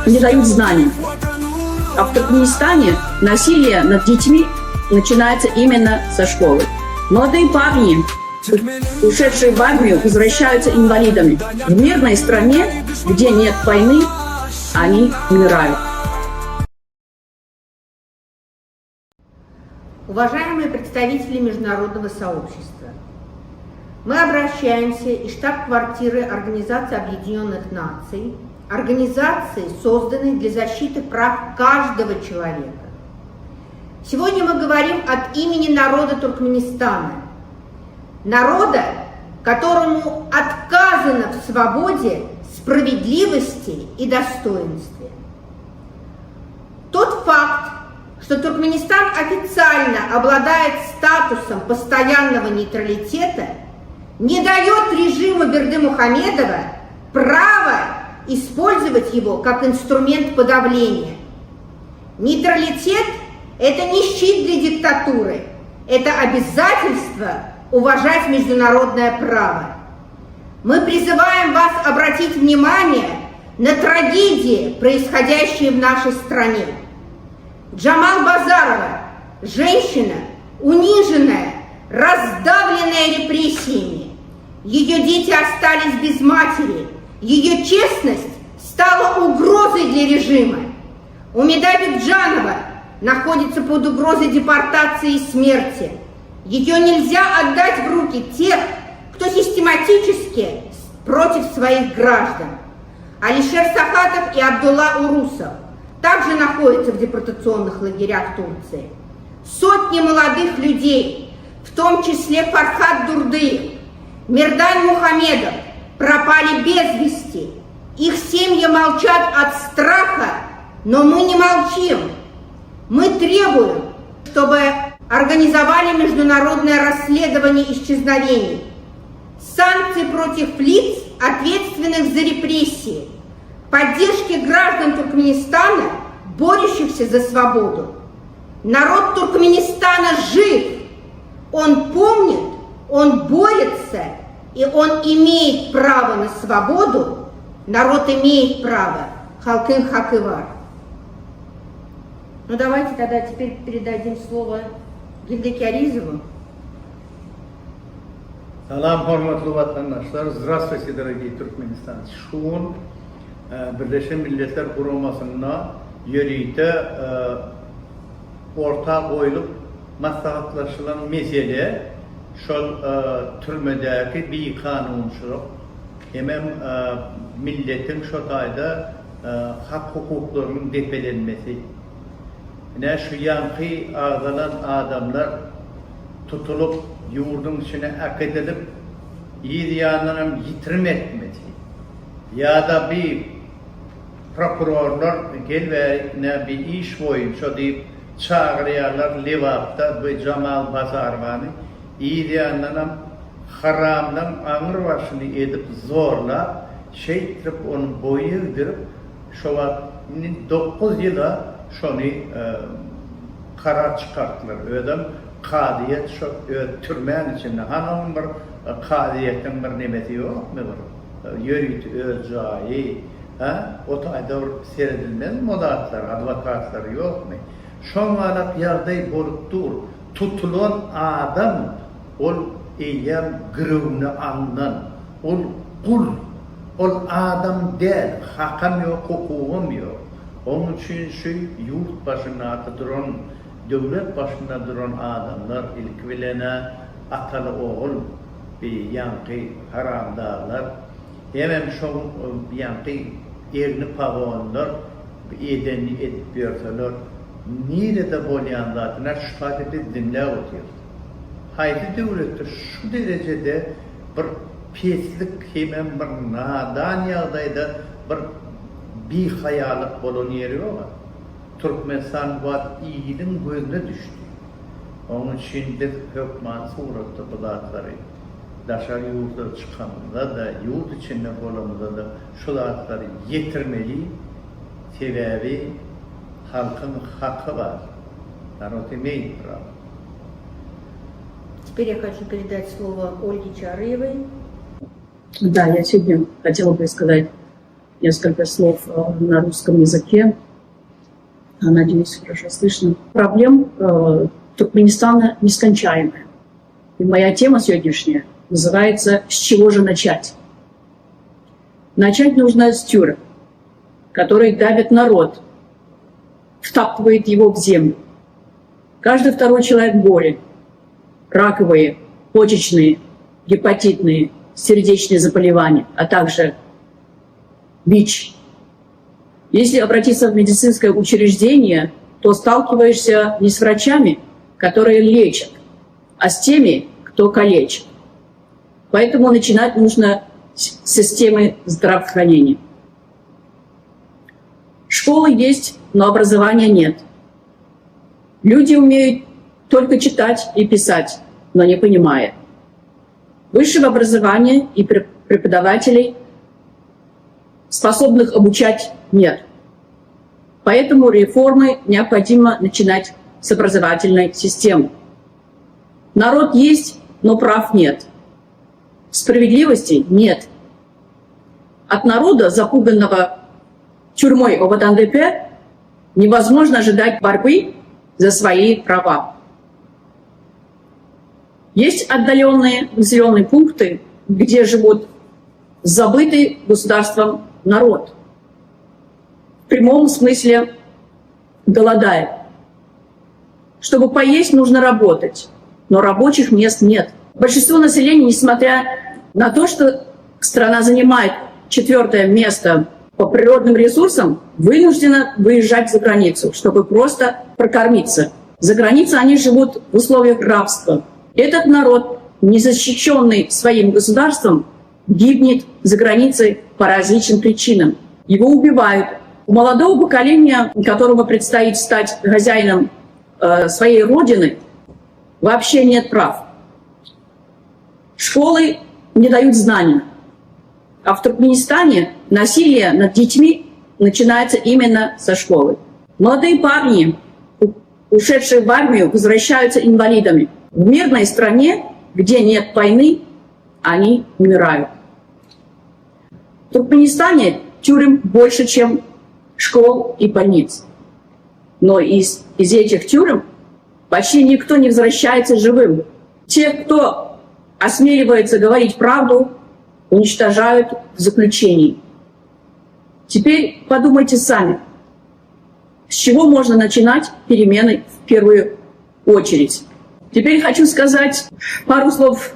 не дают знаний. А в Туркменистане насилие над детьми начинается именно со школы. Молодые парни, ушедшие в армию, возвращаются инвалидами. В мирной стране, где нет войны, они умирают. Уважаемые представители международного сообщества, мы обращаемся из штаб-квартиры Организации Объединенных Наций, организации, созданной для защиты прав каждого человека. Сегодня мы говорим от имени народа Туркменистана, народа, которому отказано в свободе, справедливости и достоинстве. Тот факт, что Туркменистан официально обладает статусом постоянного нейтралитета, не дает режиму Бердымухамедова права использовать его как инструмент подавления. Нейтралитет – это не щит для диктатуры, это обязательство уважать международное право. Мы призываем вас обратить внимание на трагедии, происходящие в нашей стране. Джамал Базарова, женщина, униженная, раздавленная репрессиями. Ее дети остались без матери. Ее честность стала угрозой для режима. Умида Бекджанова находится под угрозой депортации и смерти. Ее нельзя отдать в руки тех, кто систематически против своих граждан. Алишер Сахатов и Абдулла Урусов также находятся в депортационных лагерях Турции. Сотни молодых людей, в том числе Фархад Дурдыев, Мирдан Мухамедов, пропали без вести. Их семьи молчат от страха, но мы не молчим. Мы требуем, чтобы организовали международное расследование исчезновений, санкции против лиц, ответственных за репрессии, поддержки граждан Туркменистана, борющихся за свободу. Народ Туркменистана жив, он помнит, он борется, и он имеет право на свободу, народ имеет право. Халкын Хакывар. Ну давайте тогда теперь передадим слово Гильдеке Аризову. Салам, hormatly vatandaşlar. Здравствуйте, дорогие туркменистанцы. Şuun Birleşmiş Milletler Kuruması'na yörüyte orta koyulup maslahatlaşılan mesele şol türmedeki bir kanunçuluk. Hemen milletin şu tayda hak hukuklarının depelenmesi. Ne şu yankı ağlanan adamlar tutulup yurdun içine ak edilip iyi diyanlarım yitirim etmesi. Ya da bir prokurorlar gel ve ne bir iş boyunca deyip çağırıyorlar Livap'ta bu Cemal Bazarov'u iyi diyanlarım haramdan ağır başını edip zorla şeytirip onun boyu öldürüp şu an 9 yıla şunu karar çıkarttılar. Ödem kadiyet şu türmen içinde hanım bir kadiyetin bir nimeti yok mu var? Yörüt öleceği, o tayda seyredilmez modatlar, advokatlar yok mu? Şon alap yerde bolup dur, tutulan adam ol eyyem gırıvını anlan, ol kul, ol adam değil, hakam yok, hukukum yok. Onun için şu yurt başına duran, devlet başında duran adamlar ilk bilene atalı oğul bir yankı haram dağlar. Hemen şu yankı erini pavonlar, edeni edip görseler. Nerede bolyanlarına şu tabi dinle oturuyor. Haydi devlette şu derecede bir pislik hemen bir nadan yağdaydı bir hayalık bulunuyor ama Türkmenistan var iyinin gözüne düştü. Onun için de hükman suratı bulatları dışarı yurda çıkanında da yurt içinde olanında da şu dağıtları yetirmeli, sebebi halkın hakkı var. Народ имеет право. Теперь я хочу передать слово Ольге Чарыевой. Да, я сегодня хотела бы сказать несколько слов на русском языке. Надеюсь, хорошо слышно. Проблем Туркменистана нескончаемая. И моя тема сегодняшняя называется «С чего же начать?». Начать нужно с тюрем, которые давят народ, втаптывает его в землю. Каждый второй человек болен. Раковые, почечные, гепатитные, сердечные заболевания, а также ВИЧ. Если обратиться в медицинское учреждение, то сталкиваешься не с врачами, которые лечат, а с теми, кто калечит. Поэтому начинать нужно с системы здравоохранения. Школы есть, но образования нет. Люди умеют только читать и писать, но не понимая. Высшего образования и преподавателей, способных обучать, нет. Поэтому реформы необходимо начинать с образовательной системы. Народ есть, но прав нет. Справедливости нет. От народа, запуганного тюрьмой ОВД-НДП, невозможно ожидать борьбы за свои права. Есть отдаленные населенные пункты, где живут забытый государством народ. В прямом смысле голодает. Чтобы поесть, нужно работать, но рабочих мест нет. Большинство населения, несмотря на то, что страна занимает 4-е место по природным ресурсам, вынуждена выезжать за границу, чтобы просто прокормиться. За границей они живут в условиях рабства. Этот народ, незащищенный своим государством, гибнет за границей по различным причинам. Его убивают. У молодого поколения, которому предстоит стать хозяином своей родины, вообще нет прав. Школы не дают знаний. А в Туркменистане насилие над детьми начинается именно со школы. Молодые парни, ушедшие в армию, возвращаются инвалидами. В мирной стране, где нет войны, они умирают. В Туркменистане тюрем больше, чем школ и больниц. Но из этих тюрем почти никто не возвращается живым. Те, кто осмеливается говорить правду, уничтожают в заключении. Теперь подумайте сами, с чего можно начинать перемены в первую очередь. Теперь хочу сказать пару слов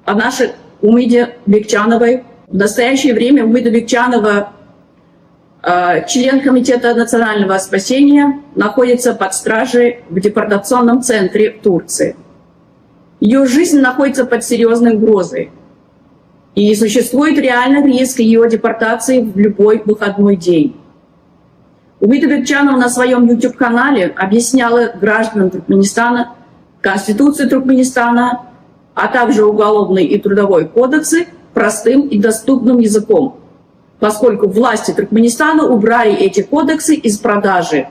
о нашей Умиде Бекчановой. В настоящее время Умида Бекчанова, член Комитета национального спасения, находится под стражей в депортационном центре в Турции. Ее жизнь находится под серьезной угрозой. И существует реальный риск ее депортации в любой выходной день. Умида Бекчанова на своем YouTube-канале объясняла гражданам Туркменистана Конституцию Туркменистана, а также Уголовный и Трудовой кодексы простым и доступным языком, поскольку власти Туркменистана убрали эти кодексы из продажи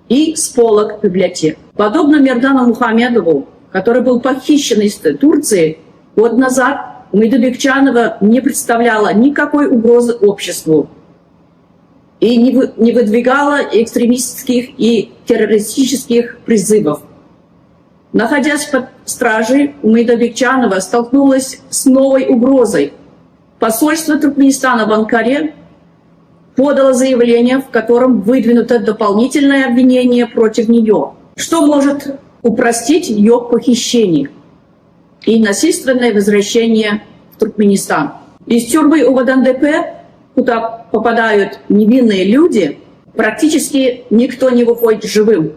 и с полок библиотек. Подобно Мердану Мухамедову, который был похищен из Турции год назад, Умида Бекчанова не представляла никакой угрозы обществу и не выдвигала экстремистских и террористических призывов. Находясь под стражей, Умида Бекчанова столкнулась с новой угрозой. Посольство Туркменистана в Анкаре подало заявление, в котором выдвинуто дополнительное обвинение против нее, что может упростить ее похищение и насильственное возвращение в Туркменистан. Из тюрьмы ОВД-НДП, куда попадают невинные люди, практически никто не выходит живым,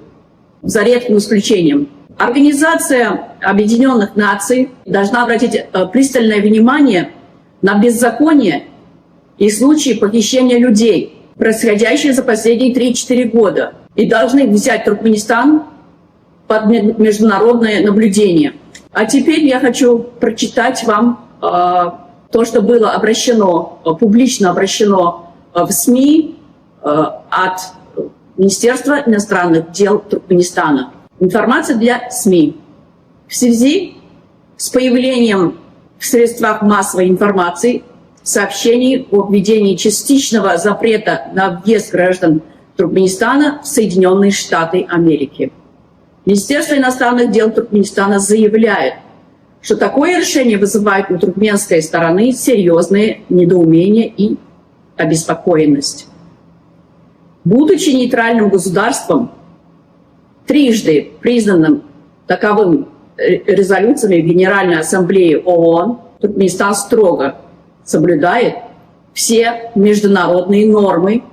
за редким исключением. Организация Объединенных Наций должна обратить пристальное внимание на беззаконие и случаи похищения людей, происходящие за последние 3-4 года, и должны взять Туркменистан под международное наблюдение. А теперь я хочу прочитать вам то, что было публично обращено в СМИ от Министерства иностранных дел Туркменистана. Информация для СМИ. В связи с появлением в средствах массовой информации сообщений о введении частичного запрета на въезд граждан Туркменистана в Соединенные Штаты Америки. Министерство иностранных дел Туркменистана заявляет, что такое решение вызывает у туркменской стороны серьезные недоумения и обеспокоенность. Будучи нейтральным государством, трижды признанным таковым резолюциями Генеральной Ассамблеи ООН, Туркменистан строго соблюдает все международные нормы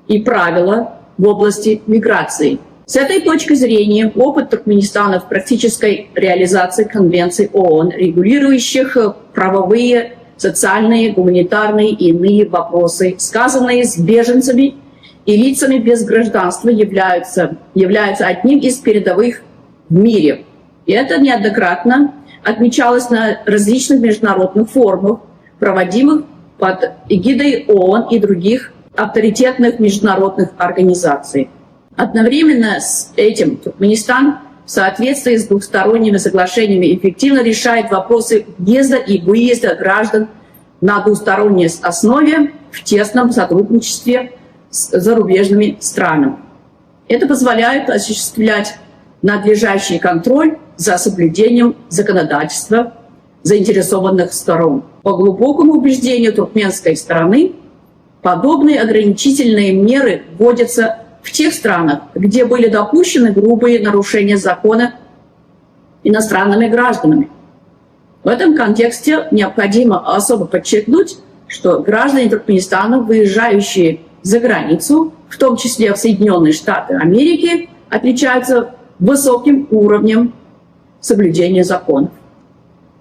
и правила в области миграции. С этой точки зрения опыт Туркменистана в практической реализации конвенций ООН, регулирующих правовые, социальные, гуманитарные и иные вопросы, сказанные с беженцами и лицами без гражданства, являются одним из передовых в мире. И это неоднократно отмечалось на различных международных форумах, проводимых под эгидой ООН и других авторитетных международных организаций. Одновременно с этим Туркменистан в соответствии с двухсторонними соглашениями эффективно решает вопросы въезда и выезда граждан на двусторонней основе в тесном сотрудничестве с зарубежными странами. Это позволяет осуществлять надлежащий контроль за соблюдением законодательства заинтересованных сторон. По глубокому убеждению туркменской стороны, подобные ограничительные меры вводятся в тех странах, где были допущены грубые нарушения закона иностранными гражданами. В этом контексте необходимо особо подчеркнуть, что граждане Туркменистана, выезжающие за границу, в том числе в Соединенные Штаты Америки, отличаются высоким уровнем соблюдения законов.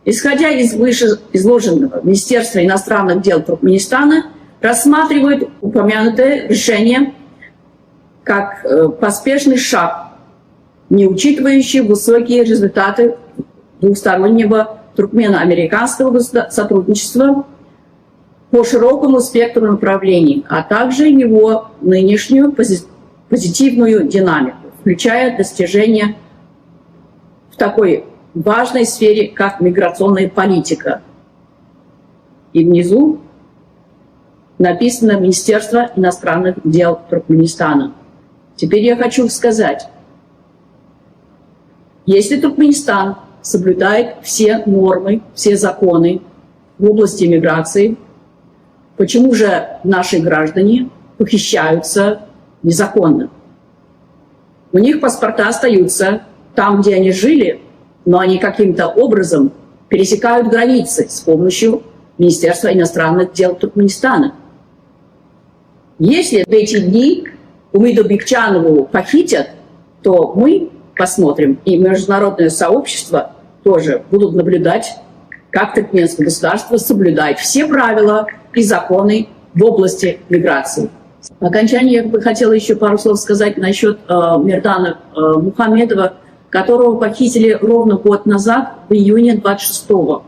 Исходя из вышеизложенного, Министерство иностранных дел Туркменистана рассматривает упомянутое решение как поспешный шаг, не учитывающий высокие результаты двухстороннего туркмено-американского сотрудничества по широкому спектру направлений, а также его нынешнюю позитивную динамику, включая достижения в такой важной сфере, как миграционная политика. И внизу написано Министерство иностранных дел Туркменистана. Теперь я хочу сказать, если Туркменистан соблюдает все нормы, все законы в области миграции, почему же наши граждане похищаются незаконно? У них паспорта остаются там, где они жили, но они каким-то образом пересекают границы с помощью Министерства иностранных дел Туркменистана. Если в эти дни Умиду Бекчанову похитят, то мы посмотрим, и международное сообщество тоже будут наблюдать, как туркменское государство соблюдает все правила и законы в области миграции. В окончании я бы хотела еще пару слов сказать насчет Мирдана Мухамедова, которого похитили ровно год назад, в июне 26-го.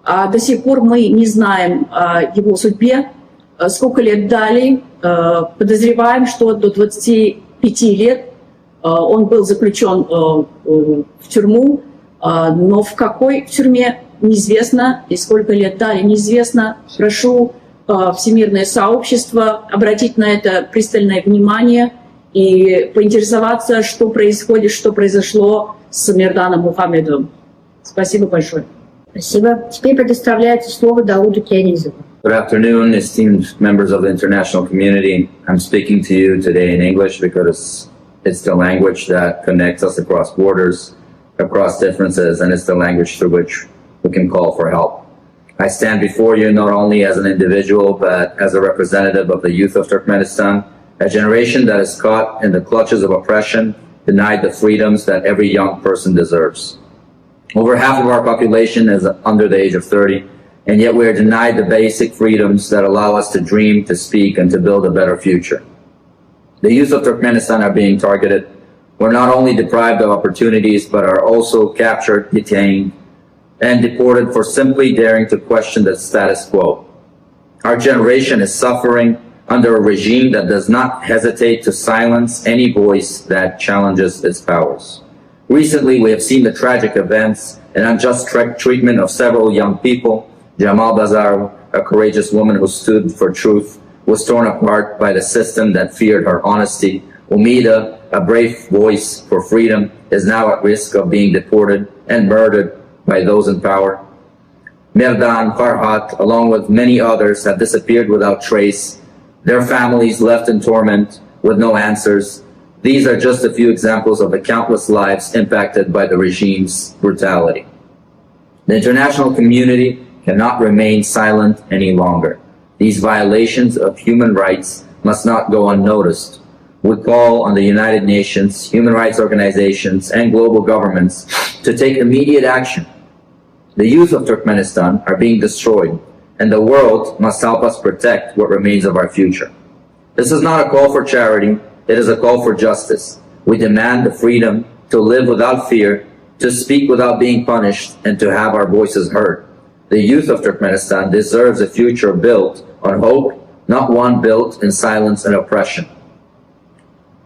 А до сих пор мы не знаем о его судьбе, сколько лет дали. Подозреваем, что до 25 лет он был заключен в тюрьму, но в какой тюрьме неизвестно, и сколько лет дали неизвестно. Прошу всемирное сообщество обратить на это пристальное внимание и поинтересоваться, что происходит, что произошло с Мирданом Мухамедовым. Спасибо большое. Спасибо. Теперь предоставляется слово Дауду Кианизову. Good afternoon, esteemed members of the international community. I'm speaking to you today in English because it's the language that connects us across borders, across differences, and it's the language through which we can call for help. I stand before you not only as an individual, but as a representative of the youth of Turkmenistan, a generation that is caught in the clutches of oppression, denied the freedoms that every young person deserves. Over half of our population is under the age of 30, and yet we are denied the basic freedoms that allow us to dream, to speak, and to build a better future. The youth of Turkmenistan are being targeted. We're not only deprived of opportunities, but are also captured, detained, and deported for simply daring to question the status quo. Our generation is suffering under a regime that does not hesitate to silence any voice that challenges its powers. Recently, we have seen the tragic events and unjust treatment of several young people, Jamal Bazar, a courageous woman who stood for truth, was torn apart by the system that feared her honesty. Umida, a brave voice for freedom, is now at risk of being deported and murdered by those in power. Merdan, Farhat, along with many others, have disappeared without trace, their families left in torment with no answers. These are just a few examples of the countless lives impacted by the regime's brutality. The international community cannot remain silent any longer. These violations of human rights must not go unnoticed. We call on the United Nations, human rights organizations, and global governments to take immediate action. The youth of Turkmenistan are being destroyed, and the world must help us protect what remains of our future. This is not a call for charity, it is a call for justice. We demand the freedom to live without fear, to speak without being punished, and to have our voices heard. The youth of Turkmenistan deserves a future built on hope, not one built in silence and oppression.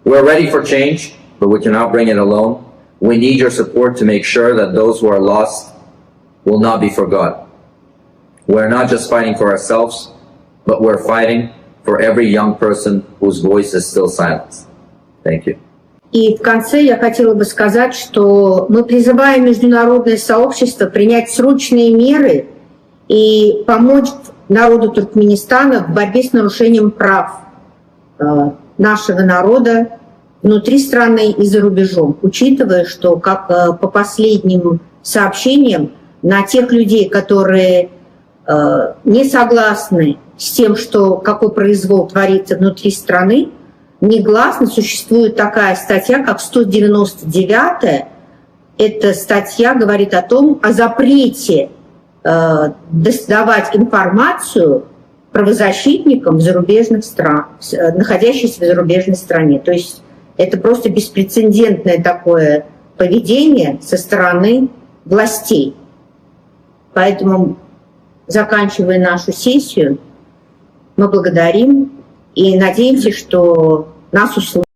We're ready for change, but we cannot bring it alone. We need your support to make sure that those who are lost will not be forgotten. We're not just fighting for ourselves, but we're fighting for every young person whose voice is still silenced. Thank you. И в конце я хотела бы сказать, что мы призываем международное сообщество принять срочные меры и помочь народу Туркменистана в борьбе с нарушением прав нашего народа внутри страны и за рубежом, учитывая, что, как по последним сообщениям, на тех людей, которые не согласны с тем, что какой произвол творится внутри страны, негласно существует такая статья, как 199-я. Эта статья говорит о запрете давать информацию правозащитникам в зарубежных странах, находящимся в зарубежной стране. То есть это просто беспрецедентное такое поведение со стороны властей. Поэтому, заканчивая нашу сессию, мы благодарим и надеемся, что нас услышат.